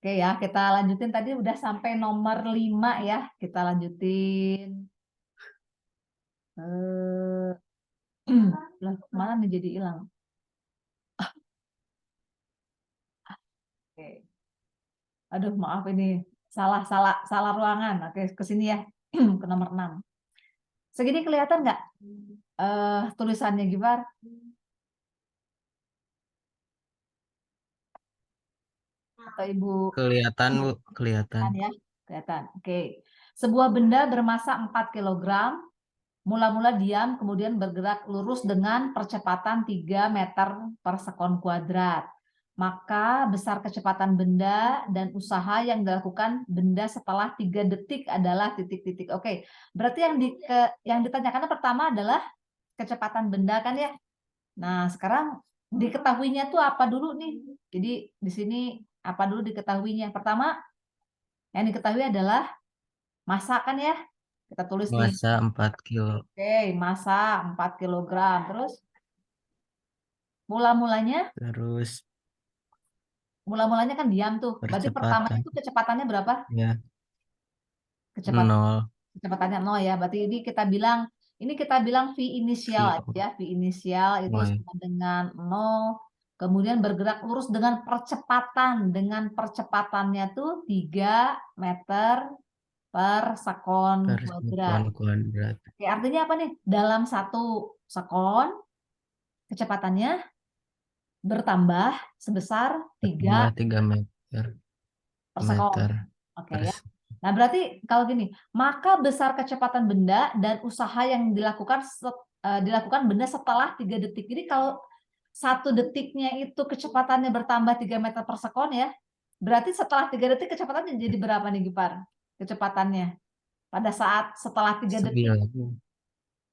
Oke ya, kita lanjutin tadi udah sampai nomor 5 ya. Kita lanjutin. Lah, mana nih jadi hilang? Oke. Aduh, maaf ini salah salah salah ruangan. Oke, ke sini ya. Ke nomor 6. Segini kelihatan nggak tulisannya Gifar? Atau Ibu Kelihatan, Bu, kelihatan. ya? Kelihatan. Oke. Sebuah benda bermasa 4 kilogram mula-mula diam, kemudian bergerak lurus dengan percepatan 3 meter per sekon kuadrat. Maka besar kecepatan benda dan usaha yang dilakukan benda setelah 3 detik adalah titik-titik. Oke, berarti yang ditanyakan pertama adalah kecepatan benda kan ya? Nah, sekarang diketahuinya tuh apa dulu nih? Jadi di sini apa dulu diketahuinya? Pertama, yang diketahui adalah massa kan ya? Kita tulis nih. Masa 4 kilo. Oke, massa 4 kilogram. Terus mula-mulanya Terus kan diam tuh. Berarti pertama percepatan. itu kecepatannya berapa? Ya, Kecepatan 0. Kecepatannya 0 ya. Berarti ini kita bilang V inisial V. aja. V inisial itu Y. sama dengan 0. Kemudian bergerak lurus dengan percepatan. Dengan percepatannya tuh 3 meter per sekon Per kuadrat. sekon kuadrat. Oke, artinya apa nih? Dalam 1 sekon kecepatannya bertambah sebesar 3 Bertambah 3 meter. per sekon. Meter Oke per ya. Nah, berarti kalau gini, maka besar kecepatan benda dan usaha yang dilakukan benda setelah 3 detik. Jadi kalau 1 detiknya itu kecepatannya bertambah 3 meter per sekon ya, berarti setelah 3 detik kecepatannya jadi berapa nih Gipar? Kecepatannya pada saat setelah 3 detik 9.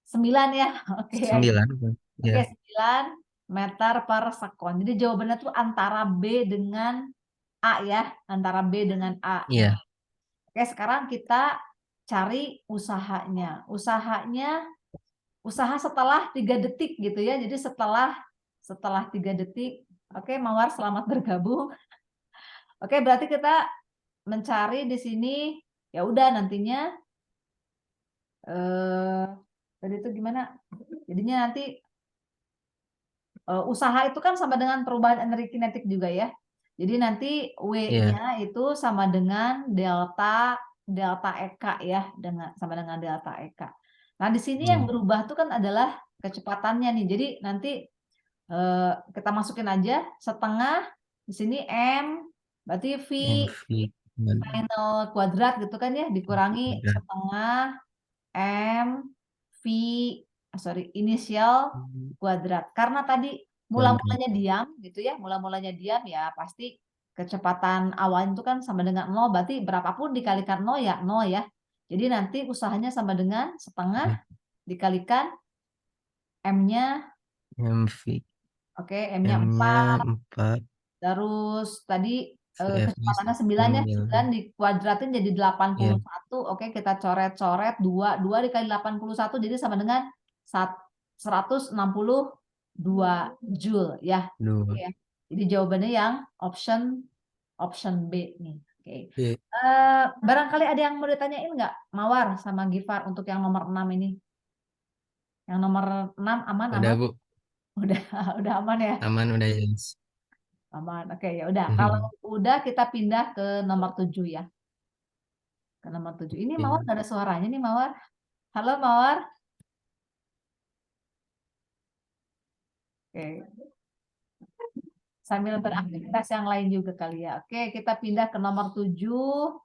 9 ya. Oke ya. 9 kan? Oke, Ya. 9 meter per sekon. Jadi jawabannya tuh antara B dengan A ya, antara B dengan A. Iya. Oke, sekarang kita cari usahanya. Usaha setelah 3 detik gitu ya. Jadi setelah 3 detik. Oke, Mawar selamat bergabung. Oke, berarti kita mencari di sini ya udah nantinya tadi itu gimana? Jadinya nanti usaha itu kan sama dengan perubahan energi kinetik juga ya. Jadi nanti Iya. W-nya itu sama dengan delta EK ya, sama dengan delta EK. Nah, di sini yang Hmm. berubah tuh kan adalah kecepatannya nih. Jadi nanti kita masukin aja setengah di sini M berarti V MV final kuadrat gitu kan ya, dikurangi kuadrat. setengah M V inisial kuadrat. Karena tadi Kuadrat. mula-mulanya diam gitu ya, mula-mulanya diam ya pasti kecepatan awalnya itu kan sama dengan 0, berarti berapapun dikalikan 0 ya 0 ya. Jadi nanti usahanya sama dengan setengah Ya. dikalikan M-nya, MV. oke, M-nya M-nya 4, 4. terus tadi CF-nya kecepatannya 9 ya, 9 9. dikuadratin jadi Ya. 81. Oke, kita coret-coret 2 dikali 81 jadi sama dengan 162 Joule ya. Oke 2. ya. Jadi jawabannya yang option B nih. Oke. Oke. Barangkali ada yang mau ditanyain nggak, Mawar sama Gifar untuk yang nomor 6 ini? Yang nomor 6 aman Udah, aman? Bu. Udah udah aman ya? Aman, udah jelas. Aman. Oke, ya udah. Kalau udah kita pindah ke nomor 7 ya. Ke nomor 7. Ini Mawar nggak ada suaranya nih Mawar. Halo Mawar. Oke. Sambil beraktivitas yang lain juga kali ya. Oke, kita pindah ke nomor 7.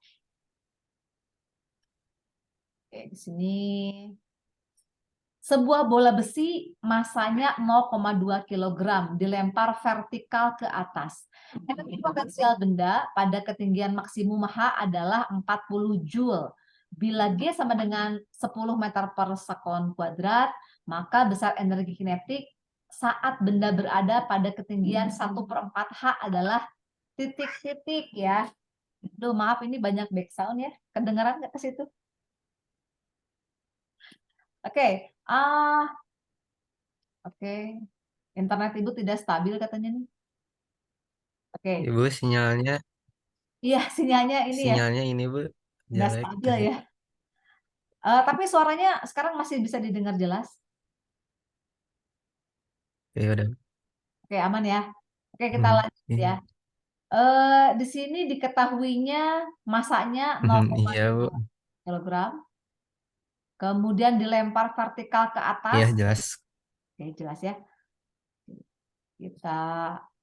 Oke, di sini. Sebuah bola besi masanya 0,2 kg dilempar vertikal ke atas. Energi potensial benda pada ketinggian maksimum H adalah 40 Joule. Bila G sama dengan 10 meter per sekon kuadrat, maka besar energi kinetik saat benda berada pada ketinggian 1/4 H adalah titik-titik ya. Duh, maaf ini banyak background ya. Kedengaran nggak ke situ? Oke. Oke. Internet Ibu tidak stabil katanya nih. Oke. Ibu sinyalnya Iya, sinyalnya ini ya, Sinyalnya ini Bu, nggak jelek stabil tadi. ya. Tapi suaranya sekarang masih bisa didengar jelas. Ya udah. Oke, aman ya. Oke, kita Hmm, lanjut ya. iya. Di sini diketahuinya masanya Iya 0,5 Bu. kilogram, kemudian dilempar vertikal ke atas. Iya jelas. Oke, jelas ya. Kita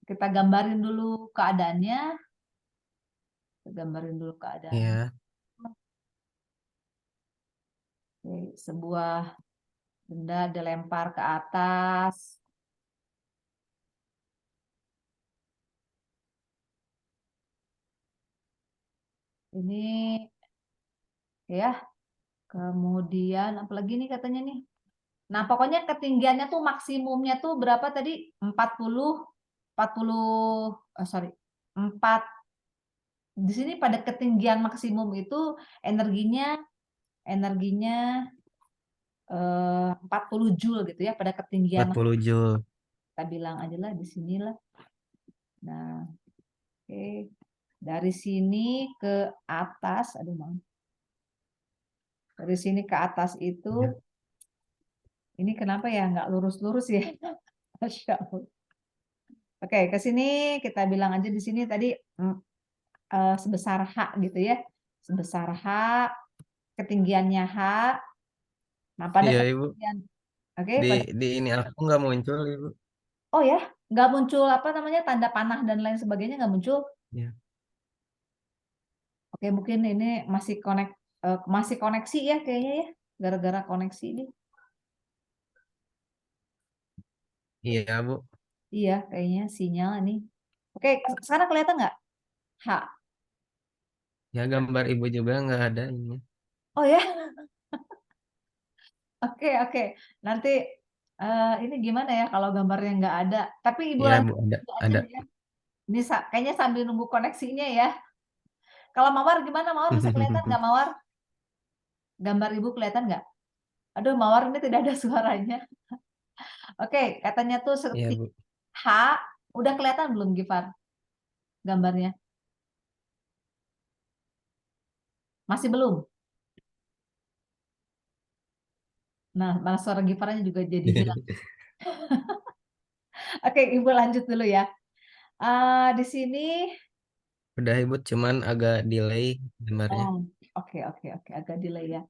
kita gambarin dulu keadaannya. Kita gambarin dulu keadaannya. Iya. Oke, sebuah benda dilempar ke atas. Ini ya, kemudian apalagi nih katanya nih. Nah, pokoknya ketinggiannya tuh maksimumnya tuh berapa tadi? 40 sorry. 4 di sini pada ketinggian maksimum itu energinya energinya 40 joule gitu ya pada ketinggian, 40 joule. kita bilang aja lah di sinilah. Nah, oke. Dari sini ke atas, aduh Mang. Dari sini ke atas itu Iya. ini kenapa ya nggak lurus-lurus ya? Masya Allah. Oke, ke sini kita bilang aja di sini tadi sebesar H gitu ya. Sebesar H, ketinggiannya H. Nah, pada Iya Ibu. ketinggian, oke, Di pada, di ini aku nggak muncul Ibu. oh ya, nggak muncul apa namanya tanda panah dan lain sebagainya nggak muncul. Iya. Oke, mungkin ini masih koneksi ya kayaknya ya, gara-gara koneksi ini. Iya Bu. Iya, kayaknya sinyal nih. Oke, sekarang kelihatan nggak? H. Ya gambar Ibu juga nggak ada ini. Oh ya, oke oke. Nanti ini gimana ya kalau gambarnya nggak ada? Tapi Ibu Iya Bu, lanjut ada aja ada. nih ya. Ini kayaknya sambil nunggu koneksinya ya. Kalau Mawar gimana? Mawar bisa kelihatan nggak Mawar? Gambar Ibu kelihatan nggak? Aduh, Mawar ini tidak ada suaranya. Oke, katanya tuh Iya seperti Bu. H. Udah kelihatan belum Gifar gambarnya? Masih belum? Nah, malah suara Gifarnya juga jadi hilang. Oke, Ibu lanjut dulu ya. Di sini, Udah Ibu, cuman agak delay gambarnya. oh, oke oke oke, agak delay ya.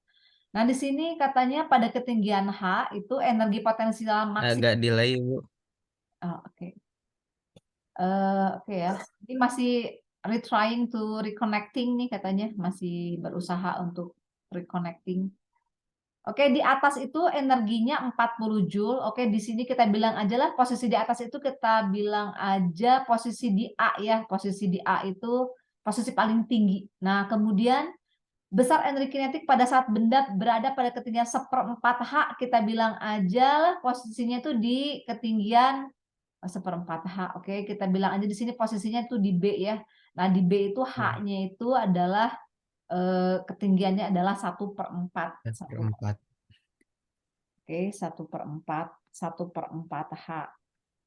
Nah, di sini katanya pada ketinggian H itu energi potensial maksimum. Agak delay Ibu. Oke. Oke ya. Ini masih retrying to reconnecting nih katanya, masih berusaha untuk reconnecting. Oke, di atas itu energinya 40 joule. Oke, di sini kita bilang aja lah posisi di atas itu kita bilang aja posisi di A ya. Posisi di A itu posisi paling tinggi. Nah, kemudian besar energi kinetik pada saat benda berada pada ketinggian 1/4 H, kita bilang aja lah posisinya itu di ketinggian 1/4 H. Oke, kita bilang aja di sini posisinya itu di B ya. Nah, di B itu Ya, H-nya itu adalah ketinggiannya adalah 1/4. 1/4. Oke, 1/4, 1/4 H.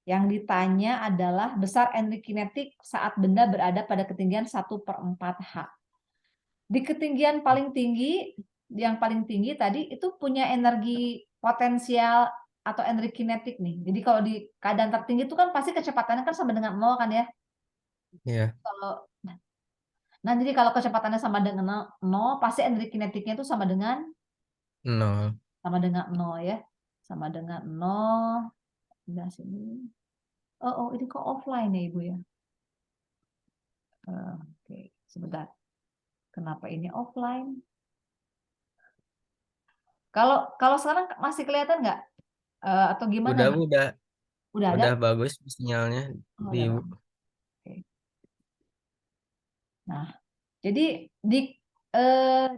Yang ditanya adalah besar energi kinetik saat benda berada pada ketinggian 1/4 H. Di ketinggian paling tinggi, yang paling tinggi tadi itu punya energi potensial atau energi kinetik nih. Jadi kalau di keadaan tertinggi itu kan pasti kecepatannya kan sama dengan 0 kan ya. Iya, Kalau Nah, jadi kalau kecepatannya sama dengan 0, pasti energi kinetiknya itu nol. sama dengan 0 ya. Sama dengan 0. Sebelah sini. Oh, ini kok offline ya Ibu ya? Oke, sebentar. Kenapa ini offline? Kalau kalau sekarang masih kelihatan nggak? Atau gimana Udah nih? Bu, Udah ada? udah bagus sinyalnya Oh, di udah Ibu. bagus. Oke. Nah, jadi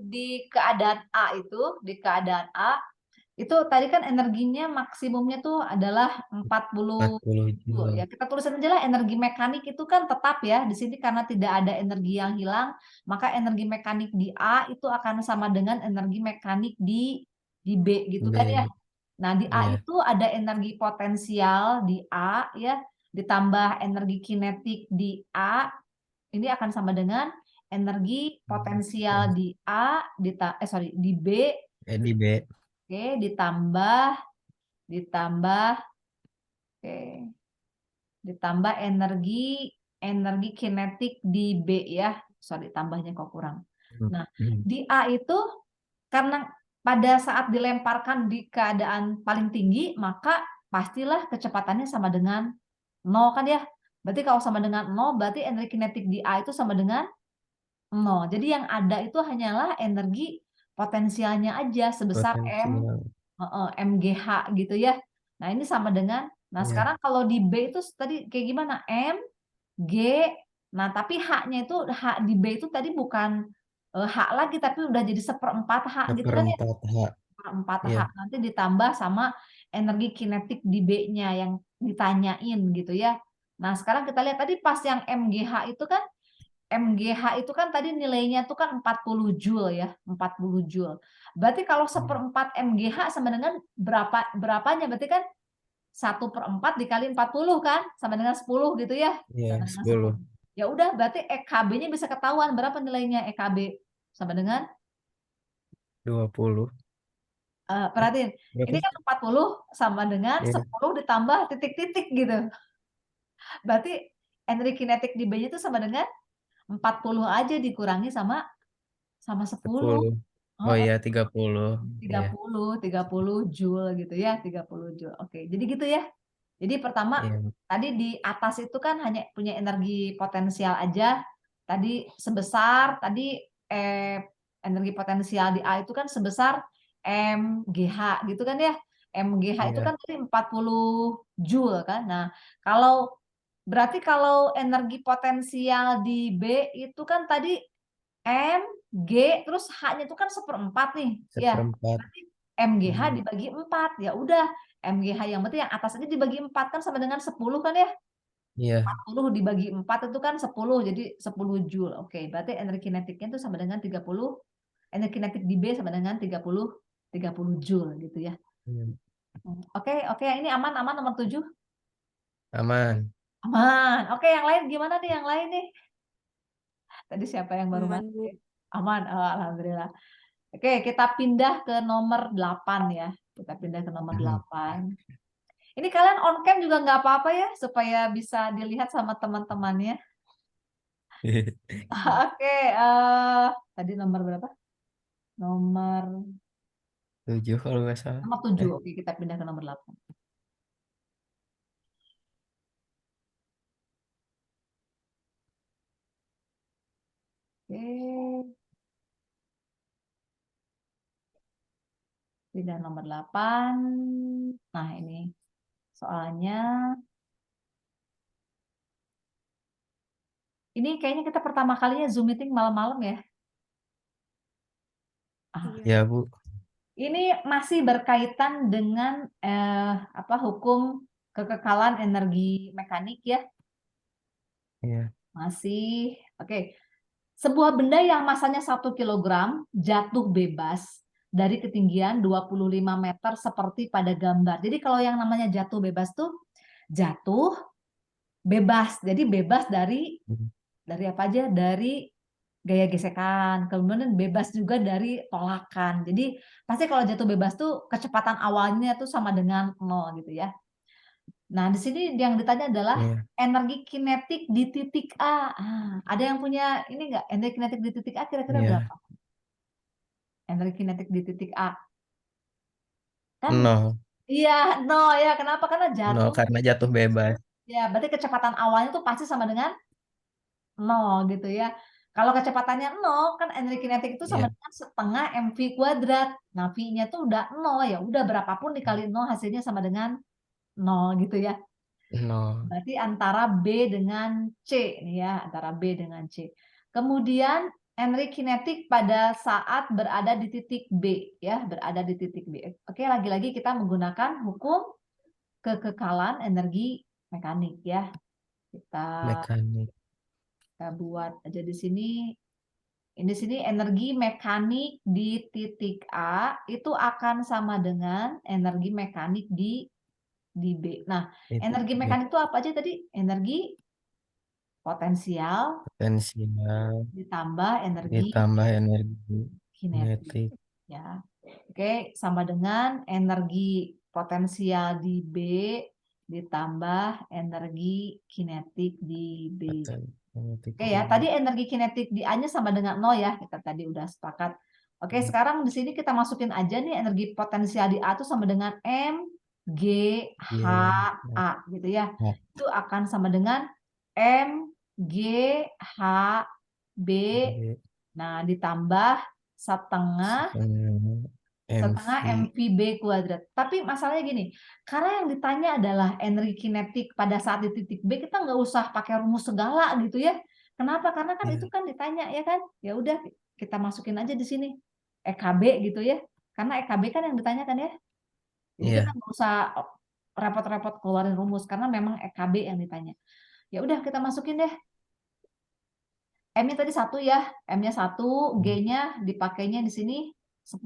di keadaan A itu, di keadaan A itu tadi kan energinya maksimumnya tuh adalah 40 40 joule ya. joule. Kita tulisan aja lah energi mekanik itu kan tetap ya. Di sini karena tidak ada energi yang hilang, maka energi mekanik di A itu akan sama dengan energi mekanik di B gitu kan ya. B. Nah, di A Iya, itu ada energi potensial di A ya, ditambah energi kinetik di A, ini akan sama dengan energi potensial di A di B, di B. oke, ditambah oke, ditambah energi kinetik di B ya. Sorry, tambahnya kok kurang. Nah, di A itu karena pada saat dilemparkan di keadaan paling tinggi, maka pastilah kecepatannya sama dengan 0 kan ya. Berarti kalau sama dengan 0, berarti energi kinetik di A itu sama dengan 0. Jadi yang ada itu hanyalah energi potensialnya aja sebesar Potensial. MGH gitu ya. Nah, ini sama dengan, nah Iya. sekarang kalau di B itu tadi kayak gimana? M, G, nah tapi H-nya itu, H di B itu tadi bukan H lagi, tapi udah jadi 1/4 H gitu kan ya. 1/4 H. 1/4 H, Iya. nanti ditambah sama energi kinetik di B-nya yang ditanyain gitu ya. Nah, sekarang kita lihat tadi pas yang MGH itu kan tadi nilainya tuh kan 40 Joule ya, 40 Joule. Berarti kalau 1/4 MGH sama dengan berapanya? Berarti kan 1/4 dikali 40 kan sama dengan 10 gitu ya. Iya, Sama dengan 10. 10. Ya udah, berarti EKB-nya bisa ketahuan berapa nilainya EKB sama dengan 20. perhatiin. Berapa Ini sih? kan 40 sama dengan Iya. 10 ditambah titik-titik gitu. Berarti energi kinetik di B-nya itu sama dengan 40 aja dikurangi sama 10. 10. Oh Heeh. iya, 30. Iya. 30 Joule gitu ya, 30 Joule. Oke, jadi gitu ya. Jadi pertama Iya. tadi di atas itu kan hanya punya energi potensial aja. Tadi sebesar energi potensial di A itu kan sebesar MGH gitu kan ya. MGH itu Iya. kan tadi 40 Joule kan. Nah, berarti kalau energi potensial di B itu kan tadi M, G, terus H-nya itu kan 1/4 nih, ya. 1/4. Berarti MGH Hmm. dibagi 4, ya udah MGH yang berarti yang atas aja dibagi 4 kan sama dengan 10 kan ya. Iya. 40 dibagi 4 itu kan 10, jadi 10 Joule. Oke, berarti energi kinetiknya itu sama dengan 30, energi kinetik di B sama dengan 30 Joule gitu ya. Iya. Oke, oke, ini aman nomor 7. Aman. Aman. Oke, yang lain gimana nih yang lain nih? Tadi siapa yang baru Aman, masuk Bu. ya? Aman. Oh, alhamdulillah. Oke, kita pindah ke nomor 8 ya. Kita pindah ke nomor 8. Ini kalian on cam juga nggak apa-apa ya, supaya bisa dilihat sama teman-temannya. Oke, tadi nomor berapa? Nomor 7 kalau nggak salah. 7. Oke, kita pindah ke nomor 8. Oke. Pindah nomor 8. Nah, ini soalnya. Ini kayaknya kita pertama kalinya Zoom meeting malam-malam ya. Iya. Ya, Bu. Ini masih berkaitan dengan hukum kekekalan energi mekanik ya. Iya. Masih. Oke. Sebuah benda yang masanya 1 kilogram jatuh bebas dari ketinggian 25 meter seperti pada gambar. Jadi kalau yang namanya jatuh bebas tuh jatuh bebas. Jadi bebas dari apa aja? Dari gaya gesekan, kemudian bebas juga dari tolakan. Jadi pasti kalau jatuh bebas tuh kecepatan awalnya tuh sama dengan 0 gitu ya. Nah, di sini yang ditanya adalah Iya. energi kinetik di titik A. Ada yang punya ini enggak? Energi kinetik di titik A kira-kira Iya. berapa? Energi kinetik di titik A. Kan 0. iya, 0 ya. Kenapa? Karena 0 jatuh. karena jatuh bebas. Ya, berarti kecepatan awalnya tuh pasti sama dengan 0 gitu ya. Kalau kecepatannya 0, kan energi kinetik itu sama Iya. dengan setengah mv kuadrat. Nah, V-nya tuh udah 0 ya. Udah berapapun dikali 0 hasilnya sama dengan 0 gitu ya. 0. Berarti antara B dengan C nih ya, antara B dengan C. Kemudian energi kinetik pada saat berada di titik B ya, berada di titik B. Oke, lagi-lagi kita menggunakan hukum kekekalan energi mekanik ya. Kita Mekanik. buat aja di sini. Di sini energi mekanik di titik A itu akan sama dengan energi mekanik di B. Nah, energi mekanik itu apa aja tadi? Energi potensial Potensial ditambah energi ditambah energi kinetik. kinetik. Ya. Oke, sama dengan energi potensial di B ditambah energi kinetik di B. Kinetik Oke di ya, B. tadi energi kinetik di A-nya sama dengan 0 ya, kita tadi udah sepakat. Oke, sekarang di sini kita masukin aja nih energi potensial di A itu sama dengan M G H Y, A gitu ya. H, Itu akan sama dengan M G H B, B, nah ditambah setengah setengah MV. MVB kuadrat. Tapi masalahnya gini, karena yang ditanya adalah energi kinetik pada saat di titik B, kita nggak usah pakai rumus segala gitu ya. Kenapa? Karena kan itu Ya, kan ditanya ya kan. Ya udah kita masukin aja di sini EKB gitu ya. Karena EKB kan yang ditanyakan ya. Jadi kita iya. nggak usah repot-repot keluarin rumus karena memang EKB yang ditanya. Ya udah kita masukin deh. M-nya tadi 1 ya. M-nya 1, G-nya dipakainya di sini 10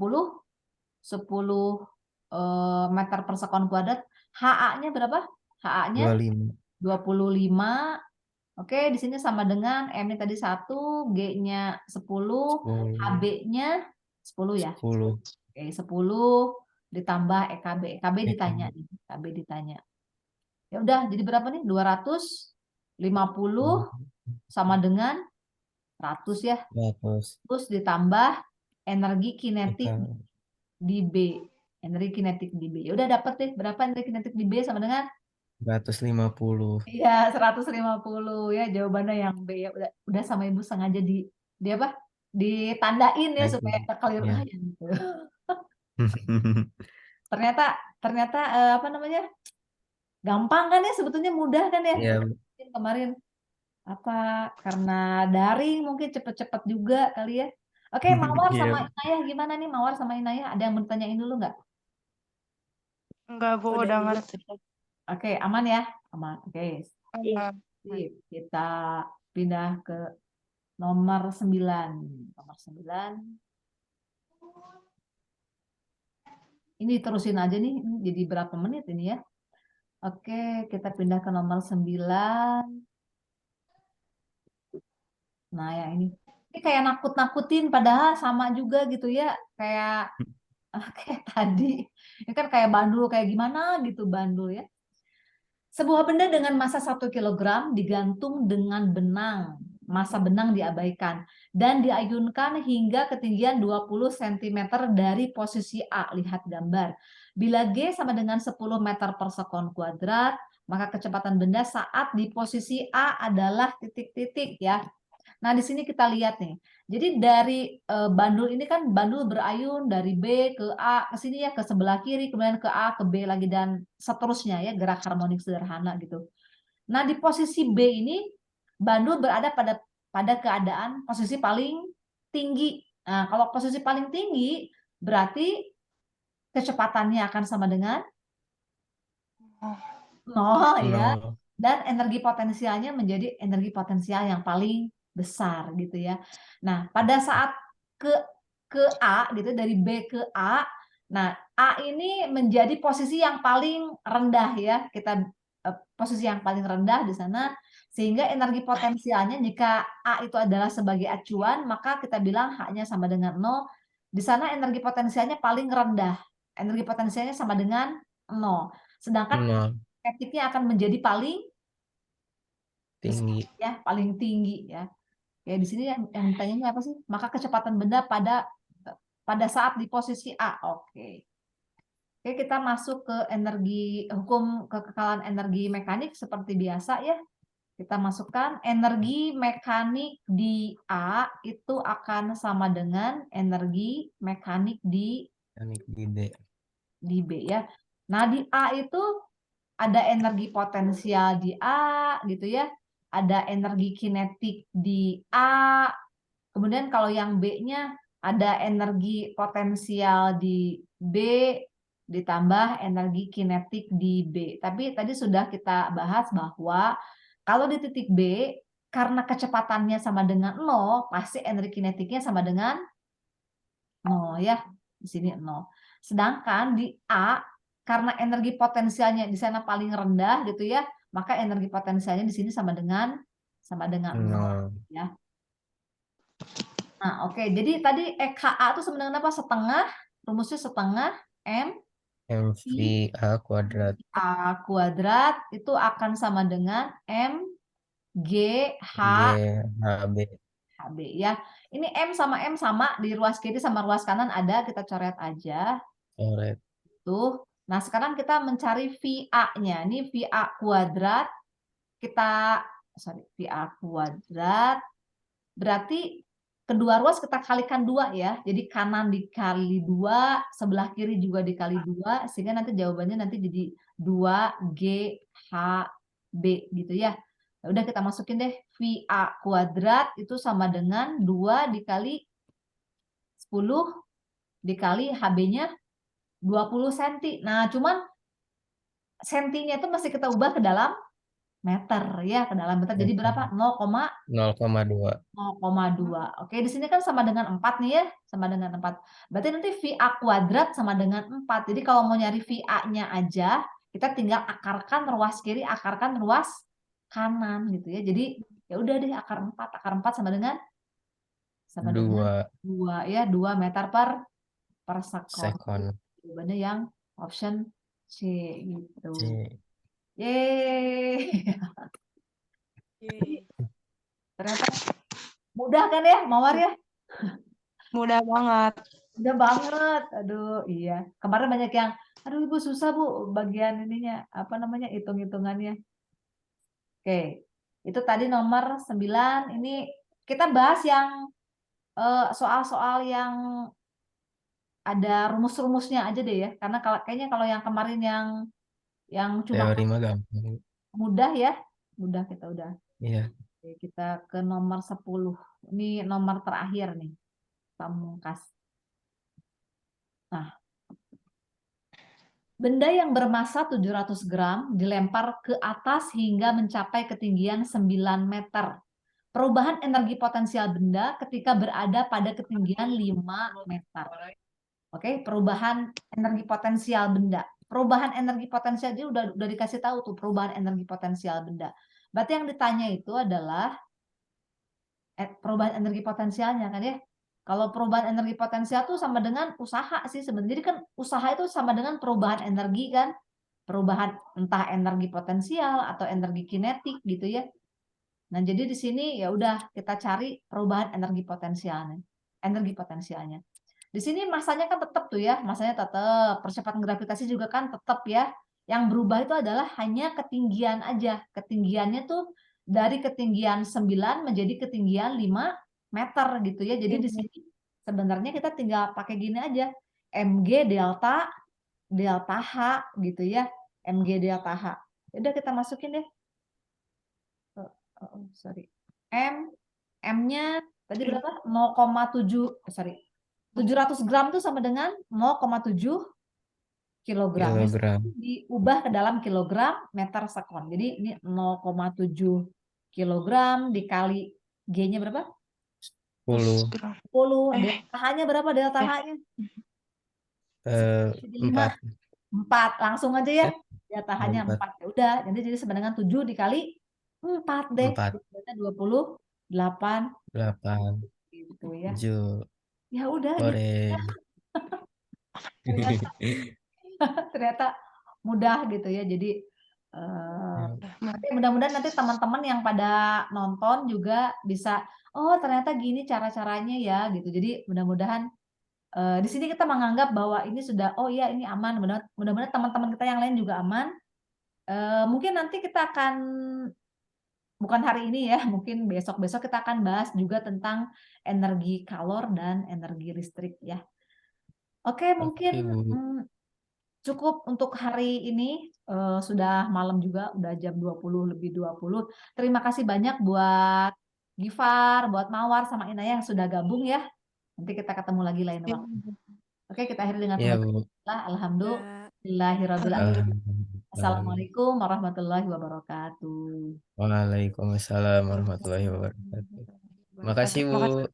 meter per sekon kuadrat. HA-nya berapa? HA-nya 25, 25. Oke, di sini sama dengan M-nya tadi 1, G-nya 10, 10, HB-nya 10 ya. 10 Oke, 10 ditambah EKB. EKB ditanya EKB. nih, EKB ditanya. Ya udah, jadi berapa nih? 250 sama dengan 100 ya. 100 Terus ditambah energi kinetik EKB. di B. Energi kinetik di B. Ya udah dapet deh berapa energi kinetik di B sama dengan 150 iya 150 ya jawabannya yang B ya. Udah sama Ibu sengaja di apa? Ditandain ya aja. supaya clear Ya. aja gitu. Ternyata ternyata apa namanya? Gampang kan ya sebetulnya mudah kan ya. Ya, Kemarin apa karena daring mungkin cepet-cepet juga kali ya. Oke, Mawar sama ya. Inayah gimana nih Mawar sama Inayah? Ada yang mau ditanyain dulu nggak? Enggak, Bu, Udah udah dulu. ngerti. Oke, aman ya? Aman. Oke, Aman. sip. Kita pindah ke nomor 9. Nomor 9. Ini terusin aja nih. Ini jadi berapa menit ini ya? Oke, kita pindah ke nomor 9. Nah, yang ini. Ini kayak nakut-nakutin padahal sama juga gitu ya. Kayak kayak tadi. Ini kan kayak bandul kayak gimana gitu bandul ya. Sebuah benda dengan massa 1 kg digantung dengan benang. Massa benang diabaikan dan diayunkan hingga ketinggian 20 cm dari posisi A. Lihat gambar. Bila G sama dengan 10 meter per sekon kuadrat, maka kecepatan benda saat di posisi A adalah titik-titik ya. Nah, di sini kita lihat nih. Jadi dari bandul ini kan bandul berayun dari B ke A ke sini ya ke sebelah kiri, kemudian ke A ke B lagi dan seterusnya ya gerak harmonik sederhana gitu. Nah, di posisi B ini bandul berada pada keadaan posisi paling tinggi. Nah, kalau posisi paling tinggi berarti kecepatannya akan sama dengan 0 ya. 0. Dan energi potensialnya menjadi energi potensial yang paling besar gitu ya. Nah, pada saat ke A gitu dari B ke A, nah A ini menjadi posisi yang paling rendah ya. Kita posisi yang paling rendah di sana sehingga energi potensialnya jika A itu adalah sebagai acuan, maka kita bilang H-nya sama dengan 0. Di sana energi potensialnya paling rendah. Energi potensialnya sama dengan 0. Sedangkan 0 kinetiknya akan menjadi paling besar tinggi. ya, paling tinggi ya. Ya di sini yang ditanyanya apa sih? Maka kecepatan benda pada saat di posisi A. Oke. Oke, kita masuk ke energi hukum kekekalan energi mekanik seperti biasa ya. Kita masukkan energi mekanik di A itu akan sama dengan energi mekanik Teknik di D. di B ya. Nah, di A itu ada energi potensial di A gitu ya. Ada energi kinetik di A. Kemudian kalau yang B-nya ada energi potensial di B ditambah energi kinetik di B. Tapi tadi sudah kita bahas bahwa kalau di titik B karena kecepatannya sama dengan 0, pasti energi kinetiknya sama dengan 0 ya. Di sini 0. Sedangkan di A karena energi potensialnya di sana paling rendah gitu ya, maka energi potensialnya di sini sama dengan sama dengan 0 0. ya. Nah, oke. Jadi tadi EKA itu sama dengan apa? Setengah. Rumusnya setengah M MVA kuadrat A kuadrat itu akan sama dengan M G H GHB. HB ya. Ini M sama di ruas kiri sama ruas kanan ada, kita coret aja. Coret. Tuh. Nah, sekarang kita mencari VA-nya. Ini VA kuadrat. VA kuadrat. Berarti kedua ruas kita kalikan 2 ya. Jadi kanan dikali 2, sebelah kiri juga dikali 2, sehingga nanti jawabannya nanti jadi 2GHB gitu ya. Ya udah kita masukin deh, VA kuadrat itu sama dengan 2 dikali 10 dikali HB-nya 20 cm. Nah, cuman sentinya itu masih kita ubah ke dalam meter ya, ke dalam meter. Jadi berapa? 0,2. 0,2. Oke, di sini kan sama dengan 4 nih ya, sama dengan 4. Berarti nanti VA kuadrat sama dengan 4. Jadi kalau mau nyari VA-nya aja, kita tinggal akarkan ruas kiri, akarkan ruas kanan gitu ya. Jadi ya udah deh akar 4. Akar 4 sama dengan 2 ya, 2 meter per sekon. Sekon. Jawabannya yang option C gitu. C. Yeay. Ternyata mudah kan ya, Mawar ya? Mudah banget. Mudah banget. Aduh, iya. Kemarin banyak yang, aduh Ibu susah Bu bagian ininya, apa namanya, hitung-hitungannya. Oke. Itu tadi nomor 9. Ini kita bahas yang soal-soal yang ada rumus-rumusnya aja deh ya. Karena kayaknya kalau yang kemarin yang cuma Teori mah gampang. mudah ya. Mudah kita udah. Iya. Oke, kita ke nomor 10. Ini nomor terakhir nih. Pamungkas. Nah, benda yang bermasa 700 gram dilempar ke atas hingga mencapai ketinggian 9 meter. Perubahan energi potensial benda ketika berada pada ketinggian 5 meter. Oke, perubahan energi potensial benda. Perubahan energi potensial dia udah dikasih tahu tuh perubahan energi potensial benda. Berarti yang ditanya itu adalah perubahan energi potensialnya kan ya. Kalau perubahan energi potensial tuh sama dengan usaha sih sebenarnya. Jadi kan usaha itu sama dengan perubahan energi kan. Perubahan entah energi potensial atau energi kinetik gitu ya. Nah, jadi di sini ya udah kita cari perubahan energi potensialnya. Energi potensialnya. Di sini masanya kan tetap tuh ya, masanya tetap. Percepatan gravitasi juga kan tetap ya. Yang berubah itu adalah hanya ketinggian aja. Ketinggiannya tuh dari ketinggian 9 menjadi ketinggian 5 meter gitu ya. Jadi di sini sebenarnya kita tinggal pakai gini aja. Mg delta H gitu ya. Mg delta H. Udah kita masukin deh. Sorry. M-nya tadi berapa? 0,7, sorry. 700 gram itu sama dengan 0,7 kilogram. Diubah ke dalam kilogram meter sekon. Jadi ini 0,7 kilogram dikali G-nya berapa? 10. 10. Delta H-nya berapa delta H-nya? 4. 4. Langsung aja ya. Delta H-nya 4. Ya udah, jadi sama dengan 7 dikali 4 deh. 28. 8. Gitu ya. 7. Ya udah gitu. Ternyata mudah gitu ya. Jadi mudah-mudahan nanti teman-teman yang pada nonton juga bisa, oh ternyata gini cara-caranya ya gitu. Jadi mudah-mudahan di sini kita menganggap bahwa ini sudah, oh iya ini aman. Mudah-mudahan teman-teman kita yang lain juga aman. Mungkin nanti kita akan, bukan hari ini ya, mungkin besok-besok kita akan bahas juga tentang energi kalor dan energi listrik ya. Oke, mungkin cukup untuk hari ini. Sudah malam juga, udah jam 20 lebih 20. Terima kasih banyak buat Gifar, buat Mawar, sama Inaya yang sudah gabung ya. Nanti kita ketemu lagi lain waktu. Oke, kita akhiri dengan alhamdulillahirrabbilalamin. Assalamualaikum warahmatullahi wabarakatuh. Waalaikumsalam warahmatullahi wabarakatuh. Makasih Bu.